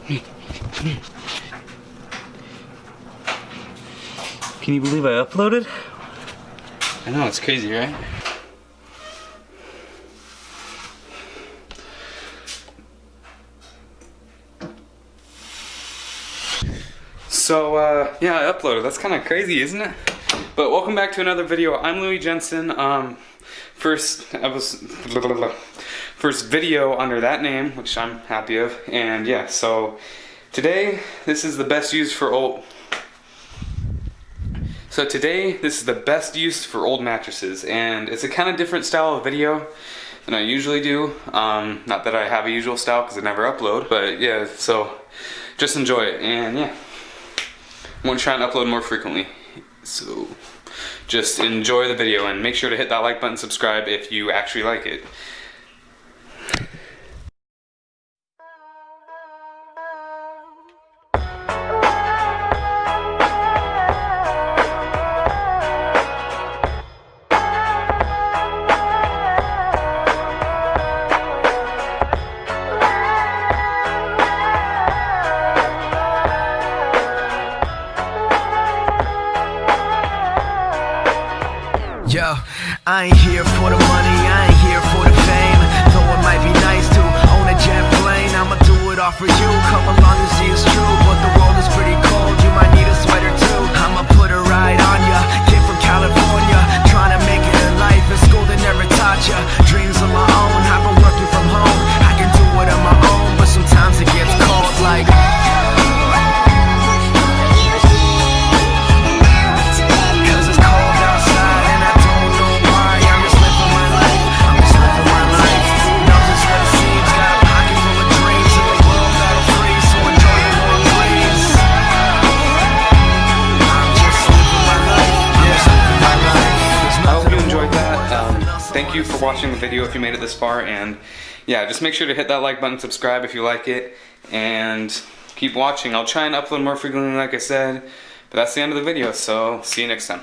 Can you believe I uploaded? I know, it's crazy, right? So, yeah, I uploaded. That's kind of crazy, isn't it? But welcome back to another video. I'm Louis Jensen. First video under that name, which I'm happy of. And yeah, so today, this is the best use for old mattresses, and it's a kind of different style of video than I usually do. Not that I have a usual style because I never upload, but yeah, so just enjoy it. And yeah, I'm gonna try and upload more frequently. So just enjoy the video and make sure to hit that like button, subscribe if you actually like it. Yo, I ain't here for the money, I ain't here for the fame. Though it might be nice to own a jet plane, I'ma do it all for you. Come along and see it's true, but the world is pretty cold, you might need a sweater too. I'ma put a ride on ya, kid from California, trying to make it in life in school they never taught ya. Dreams of my own, I've been working from home. I can do it on my own, but sometimes it gets cold like thank you for watching the video if you made it this far, and yeah, just make sure to hit that like button, subscribe if you like it, and keep watching. I'll try and upload more frequently like I said, but that's the end of the video, so see you next time.